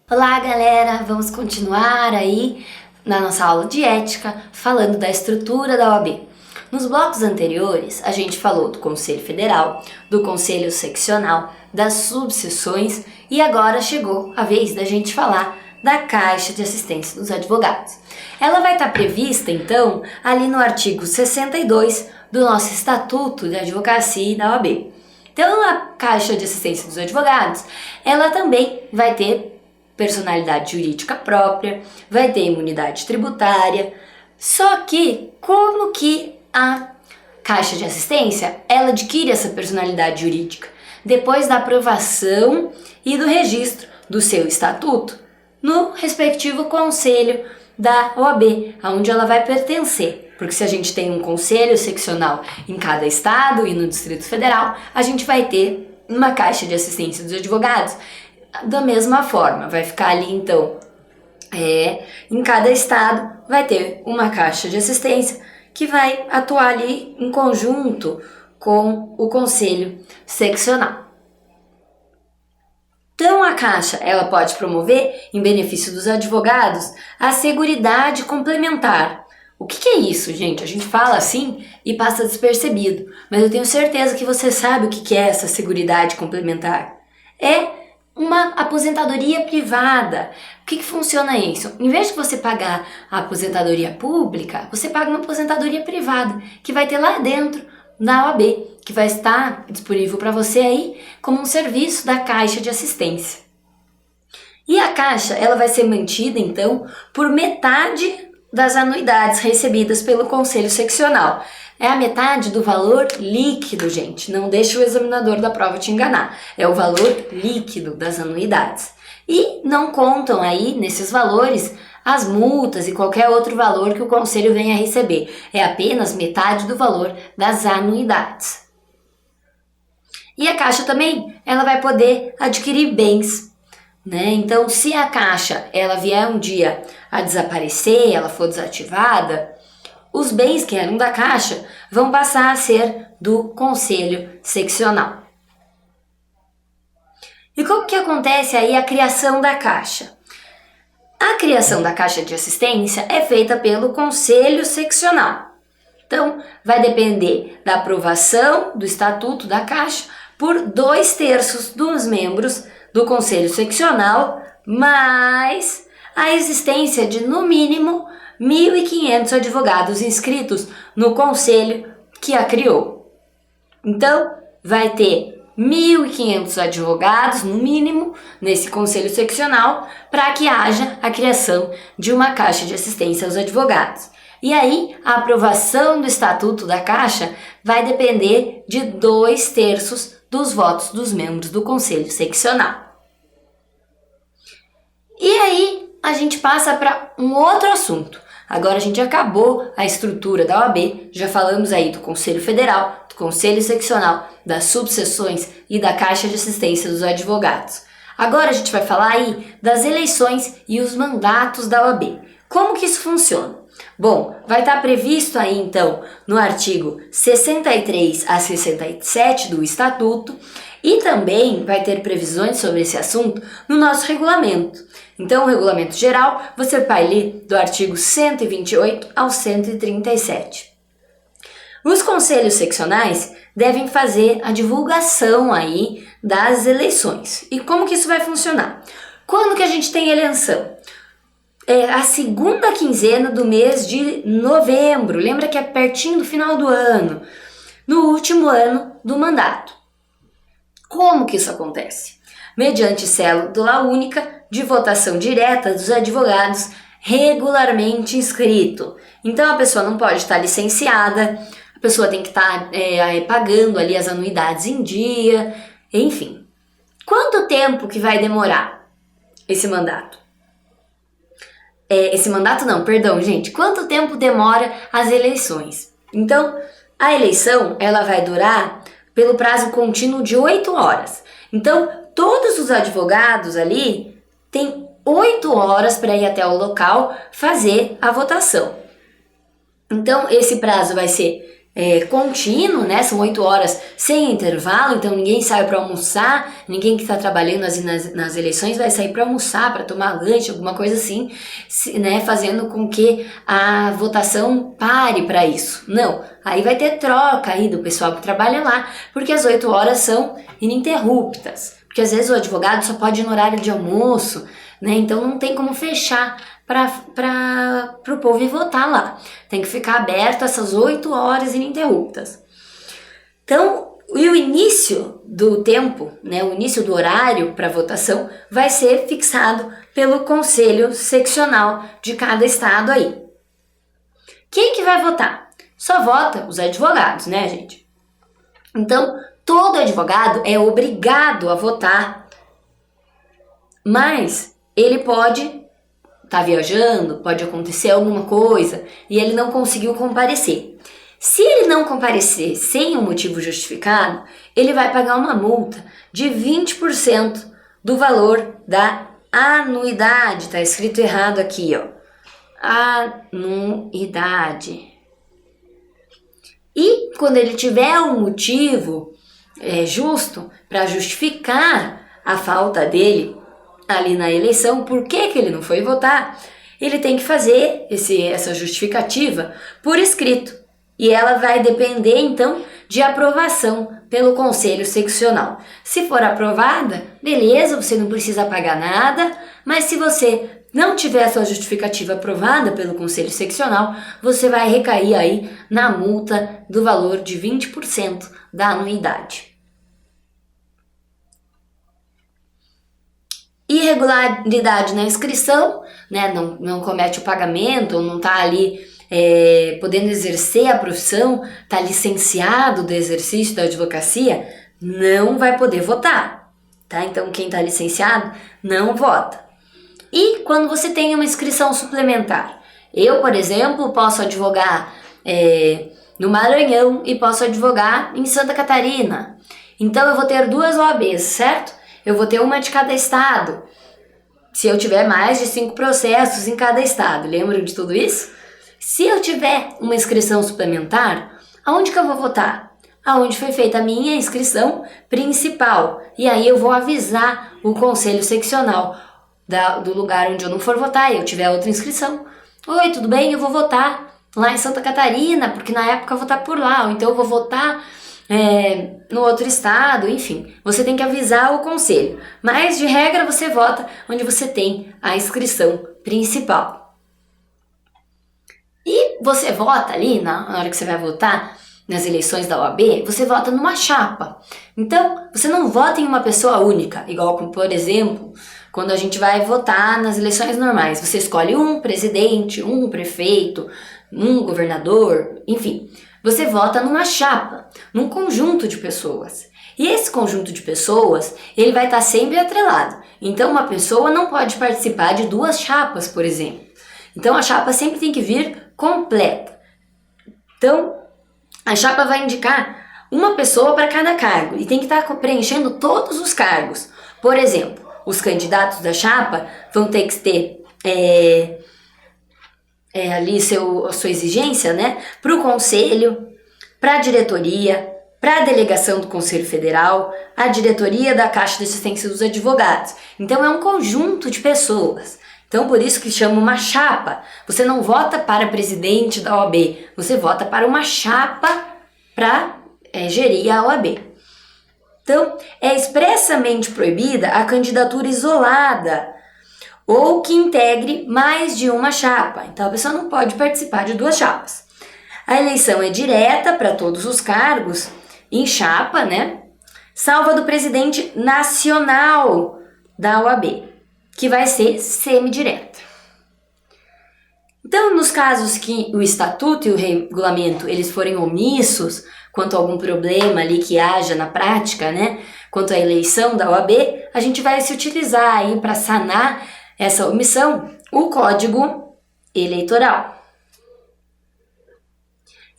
Olá, galera! Vamos continuar aí na nossa aula de ética, falando da estrutura da OAB. Nos blocos anteriores, a gente falou do Conselho Federal, do Conselho Seccional, das subseções e agora chegou a vez da gente falar da Caixa de Assistência dos Advogados. Ela vai estar prevista, então, ali no artigo 62 do nosso Estatuto de Advocacia e da OAB. Então, a Caixa de Assistência dos Advogados, ela também vai ter personalidade jurídica própria, vai ter imunidade tributária, só que como que a Caixa de Assistência, ela adquire essa personalidade jurídica? Depois da aprovação e do registro do seu estatuto no respectivo conselho da OAB, aonde ela vai pertencer. Porque se a gente tem um conselho seccional em cada estado e no Distrito Federal, a gente vai ter uma Caixa de Assistência dos Advogados da mesma forma. Vai ficar ali, então, em cada estado vai ter uma Caixa de Assistência que vai atuar ali em conjunto com o Conselho Seccional. Então, a Caixa, ela pode promover, em benefício dos advogados, a seguridade complementar. O que é isso, gente? A gente fala assim e passa despercebido, mas eu tenho certeza que você sabe o que é essa seguridade complementar. É uma aposentadoria privada. O que funciona isso? Em vez de você pagar a aposentadoria pública, você paga uma aposentadoria privada, que vai ter lá dentro na OAB, que vai estar disponível para você aí como um serviço da Caixa de Assistência. E a Caixa, ela vai ser mantida, então, por metade das anuidades recebidas pelo Conselho Seccional. É a metade do valor líquido, gente. Não deixe o examinador da prova te enganar. É o valor líquido das anuidades. E não contam aí, nesses valores, as multas e qualquer outro valor que o Conselho venha a receber. É apenas metade do valor das anuidades. E a Caixa também, ela vai poder adquirir bens, né? Então, se a Caixa, ela vier um dia a desaparecer, ela for desativada, os bens que eram da Caixa vão passar a ser do Conselho Seccional. E como que acontece aí a criação da Caixa? A criação da Caixa de Assistência é feita pelo Conselho Seccional. Então, vai depender da aprovação do Estatuto da Caixa por 2/3 dos membros do Conselho Seccional, mais a existência de, no mínimo, 1.500 advogados inscritos no conselho que a criou. Então, vai ter 1.500 advogados, no mínimo, nesse conselho seccional, para que haja a criação de uma Caixa de Assistência aos advogados. E aí, a aprovação do Estatuto da Caixa vai depender de 2/3 dos votos dos membros do conselho seccional. E aí, a gente passa para um outro assunto. Agora a gente acabou a estrutura da OAB, já falamos aí do Conselho Federal, do Conselho Seccional, das subseções e da Caixa de Assistência dos Advogados. Agora a gente vai falar aí das eleições e os mandatos da OAB. Como que isso funciona? Bom, vai estar previsto aí então no artigo 63 a 67 do Estatuto e também vai ter previsões sobre esse assunto no nosso regulamento. Então, o regulamento geral você vai ler do artigo 128 ao 137. Os conselhos seccionais devem fazer a divulgação aí das eleições. E como que isso vai funcionar? Quando que a gente tem eleição? É a segunda quinzena do mês de novembro. Lembra que é pertinho do final do ano, no último ano do mandato. Como que isso acontece? Mediante cédula única de votação direta dos advogados regularmente inscrito. Então a pessoa não pode estar licenciada, a pessoa tem que estar pagando ali as anuidades em dia, enfim. Quanto tempo que vai demorar esse mandato? Quanto tempo demora as eleições? Então, a eleição, ela vai durar pelo prazo contínuo de 8 horas. Então, todos os advogados ali têm 8 horas para ir até o local fazer a votação. Então, esse prazo vai ser contínuo, né? São 8 horas sem intervalo, então ninguém sai para almoçar, ninguém que está trabalhando nas eleições vai sair para almoçar, para tomar lanche, alguma coisa assim, né? Fazendo com que a votação pare para isso. Não, aí vai ter troca aí do pessoal que trabalha lá, porque as 8 horas são ininterruptas, porque às vezes o advogado só pode ir no horário de almoço, né? Então não tem como fechar para o povo ir votar lá. Tem que ficar aberto essas 8 horas ininterruptas. Então, e o início do tempo, né, o início do horário para votação vai ser fixado pelo Conselho Seccional de cada estado aí. Quem que vai votar? Só vota os advogados, né, gente? Então, todo advogado é obrigado a votar, mas ele pode tá viajando, pode acontecer alguma coisa e ele não conseguiu comparecer. Se ele não comparecer sem um motivo justificado, ele vai pagar uma multa de 20% do valor da anuidade. Tá escrito errado aqui, ó. Anuidade. E quando ele tiver um motivo justo para justificar a falta dele ali na eleição, por que ele não foi votar, ele tem que fazer essa justificativa por escrito. E ela vai depender, então, de aprovação pelo Conselho Seccional. Se for aprovada, beleza, você não precisa pagar nada, mas se você não tiver a sua justificativa aprovada pelo Conselho Seccional, você vai recair aí na multa do valor de 20% da anuidade. Irregularidade na inscrição, né, não comete o pagamento, ou não está ali podendo exercer a profissão, está licenciado do exercício da advocacia, não vai poder votar, tá? Então quem está licenciado não vota. E quando você tem uma inscrição suplementar, eu, por exemplo, posso advogar no Maranhão e posso advogar em Santa Catarina. Então eu vou ter 2 OABs, certo? Eu vou ter uma de cada estado, se eu tiver mais de 5 processos em cada estado. Lembram de tudo isso? Se eu tiver uma inscrição suplementar, aonde que eu vou votar? Aonde foi feita a minha inscrição principal. E aí eu vou avisar o Conselho Seccional do lugar onde eu não for votar e eu tiver outra inscrição. Oi, tudo bem? Eu vou votar lá em Santa Catarina, porque na época eu vou votar por lá. Ou então eu vou votar no outro estado, enfim, você tem que avisar o conselho, mas de regra você vota onde você tem a inscrição principal. E você vota ali, na hora que você vai votar nas eleições da OAB, você vota numa chapa. Então, você não vota em uma pessoa única, igual como, por exemplo, quando a gente vai votar nas eleições normais. Você escolhe um presidente, um prefeito, um governador, enfim. Você vota numa chapa, num conjunto de pessoas. E esse conjunto de pessoas, ele vai estar sempre atrelado. Então, uma pessoa não pode participar de 2 chapas, por exemplo. Então, a chapa sempre tem que vir completa. Então, a chapa vai indicar uma pessoa para cada cargo e tem que estar preenchendo todos os cargos. Por exemplo, os candidatos da chapa vão ter que ter ali a sua exigência, né, para o conselho, para a diretoria, para a delegação do Conselho Federal, a diretoria da Caixa de Assistência dos Advogados. Então é um conjunto de pessoas. Então por isso que chama uma chapa. Você não vota para presidente da OAB, você vota para uma chapa para gerir a OAB. Então é expressamente proibida a candidatura isolada ou que integre mais de uma chapa. Então a pessoa não pode participar de 2 chapas. A eleição é direta para todos os cargos em chapa, né? Salvo a do presidente nacional da OAB, que vai ser semidireta. Então, nos casos que o estatuto e o regulamento eles forem omissos quanto a algum problema ali que haja na prática, né? Quanto à eleição da OAB, a gente vai se utilizar aí para sanar essa omissão, o Código Eleitoral.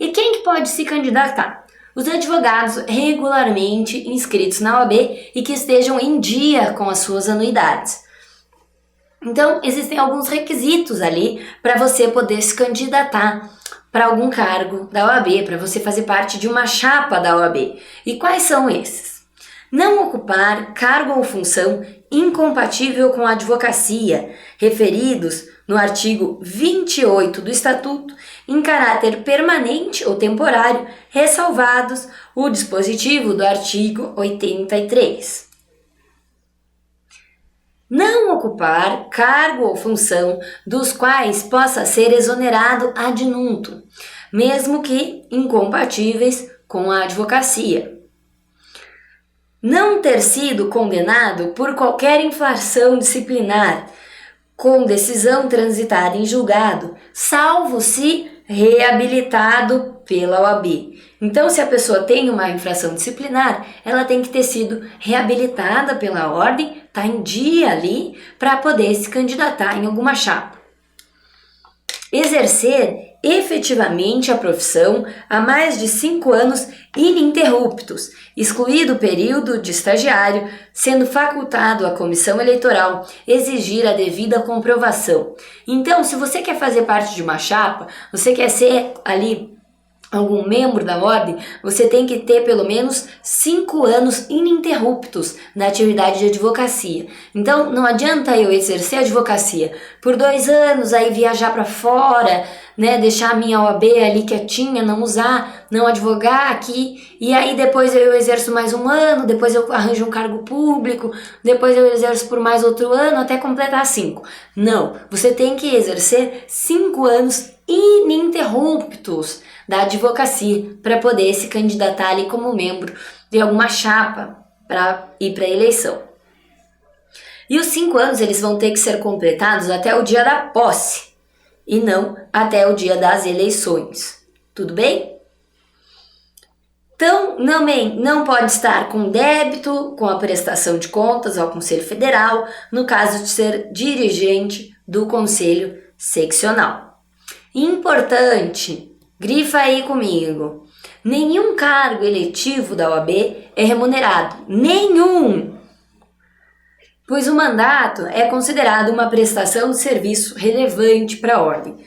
E quem que pode se candidatar? Os advogados regularmente inscritos na OAB e que estejam em dia com as suas anuidades. Então, existem alguns requisitos ali para você poder se candidatar para algum cargo da OAB, para você fazer parte de uma chapa da OAB. E quais são esses? Não ocupar cargo ou função incompatível com a advocacia, referidos no artigo 28 do Estatuto, em caráter permanente ou temporário, ressalvados o dispositivo do artigo 83. Não ocupar cargo ou função dos quais possa ser exonerado ad nutum, mesmo que incompatíveis com a advocacia. Não ter sido condenado por qualquer infração disciplinar, com decisão transitada em julgado, salvo se reabilitado pela OAB. Então, se a pessoa tem uma infração disciplinar, ela tem que ter sido reabilitada pela ordem, tá em dia ali, para poder se candidatar em alguma chapa. Exercer efetivamente a profissão há mais de 5 anos ininterruptos, excluído o período de estagiário, sendo facultado à comissão eleitoral exigir a devida comprovação. Então, se você quer fazer parte de uma chapa, você quer ser ali algum membro da ordem, você tem que ter pelo menos 5 anos ininterruptos na atividade de advocacia. Então, não adianta eu exercer a advocacia por 2 anos, aí viajar para fora, né, deixar a minha OAB ali quietinha, não usar, não advogar aqui, e aí depois eu exerço mais 1 ano, depois eu arranjo um cargo público, depois eu exerço por mais outro ano, até completar 5. Não, você tem que exercer 5 anos ininterruptos da advocacia para poder se candidatar ali como membro de alguma chapa para ir para a eleição. E os 5 anos eles vão ter que ser completados até o dia da posse e não até o dia das eleições. Tudo bem? Então, não pode estar com débito, com a prestação de contas ao Conselho Federal, no caso de ser dirigente do Conselho Seccional. Importante, grifa aí comigo, nenhum cargo eletivo da OAB é remunerado, nenhum, pois o mandato é considerado uma prestação de serviço relevante para a ordem.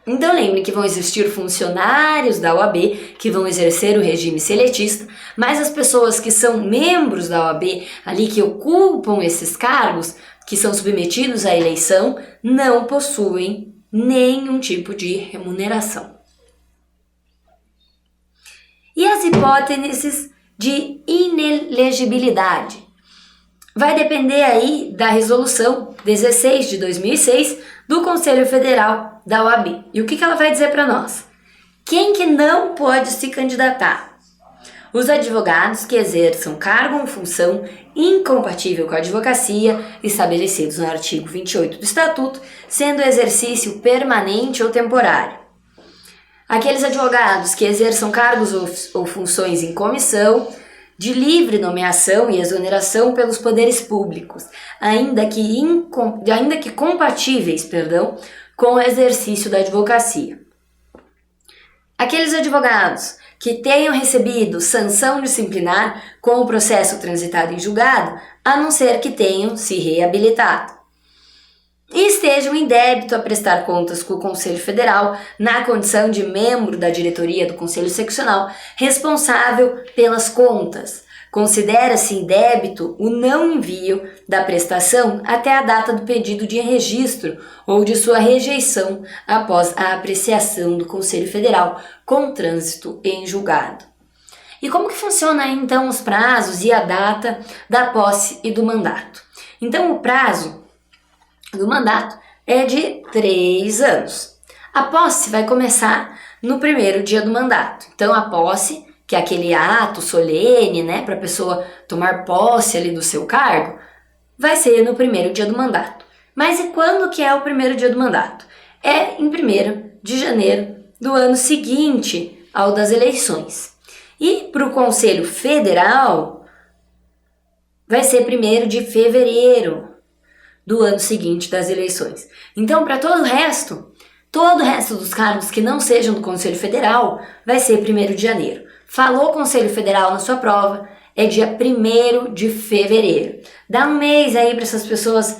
Então lembre que vão existir funcionários da OAB que vão exercer o regime seletista, mas as pessoas que são membros da OAB, ali que ocupam esses cargos, que são submetidos à eleição, não possuem nenhum tipo de remuneração. E as hipóteses de inelegibilidade? Vai depender aí da resolução 16 de 2006 do Conselho Federal da OAB. E o que ela vai dizer para nós? Quem que não pode se candidatar? Os advogados que exerçam cargo ou função incompatível com a advocacia, estabelecidos no artigo 28 do Estatuto, sendo exercício permanente ou temporário. Aqueles advogados que exerçam cargos ou funções em comissão, de livre nomeação e exoneração pelos poderes públicos, ainda que compatíveis, com o exercício da advocacia. Aqueles advogados que tenham recebido sanção disciplinar com o processo transitado em julgado, a não ser que tenham se reabilitado. E estejam em débito a prestar contas com o Conselho Federal na condição de membro da diretoria do Conselho Seccional responsável pelas contas. Considera-se em débito o não envio da prestação até a data do pedido de registro ou de sua rejeição após a apreciação do Conselho Federal com trânsito em julgado. E como que funciona então os prazos e a data da posse e do mandato? Então o prazo do mandato é de 3 anos. A posse vai começar no primeiro dia do mandato. Então a posse, que é aquele ato solene, né, para a pessoa tomar posse ali do seu cargo, vai ser no primeiro dia do mandato. Mas e quando que é o primeiro dia do mandato? É em 1º de janeiro do ano seguinte ao das eleições. E para o Conselho Federal vai ser 1º de fevereiro do ano seguinte das eleições. Então, para todo o resto dos cargos que não sejam do Conselho Federal, vai ser 1º de janeiro. Falou Conselho Federal na sua prova, é dia 1º de fevereiro. Dá um mês aí para essas pessoas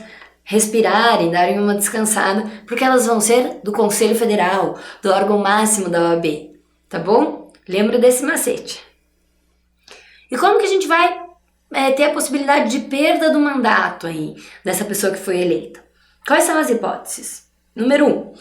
respirarem, darem uma descansada, porque elas vão ser do Conselho Federal, do órgão máximo da OAB, tá bom? Lembra desse macete. E como que a gente vai ter a possibilidade de perda do mandato aí, dessa pessoa que foi eleita? Quais são as hipóteses? Número 1,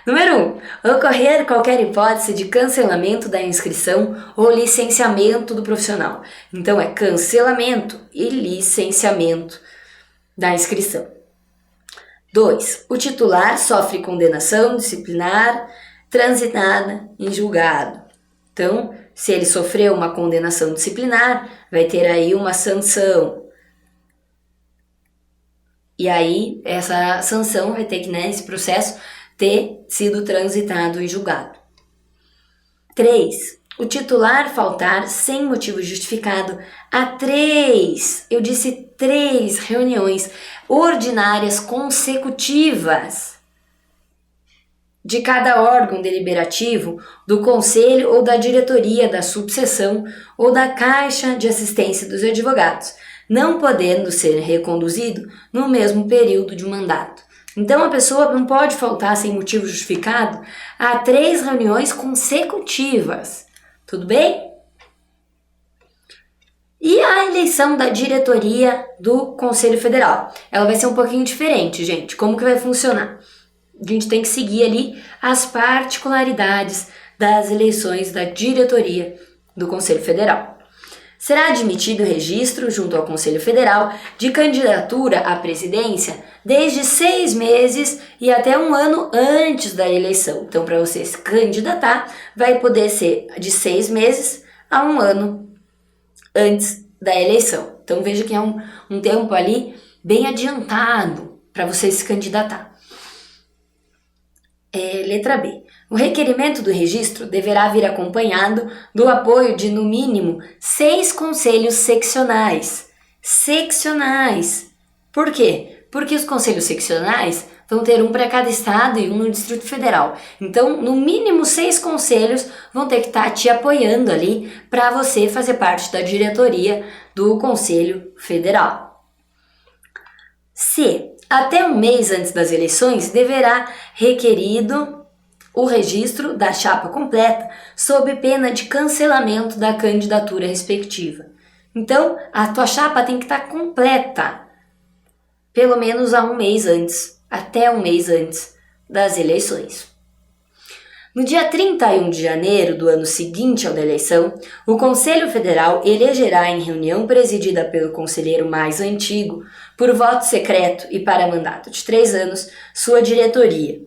Número 1, ocorrer qualquer hipótese de cancelamento da inscrição ou licenciamento do profissional. Então, é cancelamento e licenciamento da inscrição. 2, o titular sofre condenação disciplinar transitada em julgado. Então, se ele sofreu uma condenação disciplinar, vai ter aí uma sanção. E aí, essa sanção vai ter que, esse processo, ter sido transitado em julgado. 3. O titular faltar sem motivo justificado a 3 reuniões ordinárias consecutivas de cada órgão deliberativo do conselho ou da diretoria da subseção ou da Caixa de Assistência dos Advogados, não podendo ser reconduzido no mesmo período de mandato. Então, a pessoa não pode faltar sem motivo justificado a 3 reuniões consecutivas. Tudo bem? E a eleição da diretoria do Conselho Federal? Ela vai ser um pouquinho diferente, gente. Como que vai funcionar? A gente tem que seguir ali as particularidades das eleições da diretoria do Conselho Federal. Será admitido o registro junto ao Conselho Federal de candidatura à presidência desde 6 meses e até 1 ano antes da eleição. Então, para você se candidatar, vai poder ser de 6 meses a 1 ano antes da eleição. Então, veja que é um tempo ali bem adiantado para você se candidatar. Letra B. O requerimento do registro deverá vir acompanhado do apoio de, no mínimo, 6 conselhos seccionais. Seccionais. Por quê? Porque os conselhos seccionais vão ter um para cada estado e um no Distrito Federal. Então, no mínimo 6 conselhos vão ter que estar te apoiando ali para você fazer parte da diretoria do Conselho Federal. C. Até 1 mês antes das eleições, deverá requerido o registro da chapa completa sob pena de cancelamento da candidatura respectiva. Então, a tua chapa tem que estar completa, pelo menos a 1 mês antes, até 1 mês antes das eleições. No dia 31 de janeiro do ano seguinte ao da eleição, o Conselho Federal elegerá em reunião presidida pelo conselheiro mais antigo, por voto secreto e para mandato de 3 anos, sua diretoria,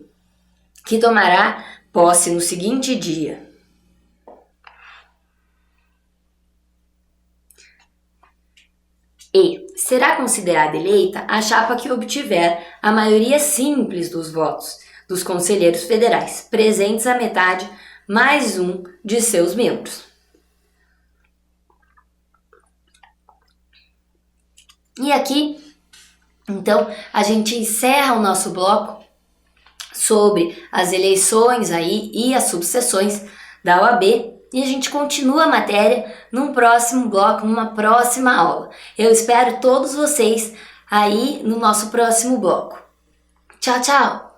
que tomará posse no seguinte dia. E será considerada eleita a chapa que obtiver a maioria simples dos votos dos conselheiros federais, presentes a metade, mais um de seus membros. E aqui, então, a gente encerra o nosso bloco sobre as eleições aí e as subseções da OAB e a gente continua a matéria num próximo bloco, numa próxima aula. Eu espero todos vocês aí no nosso próximo bloco. Tchau, tchau!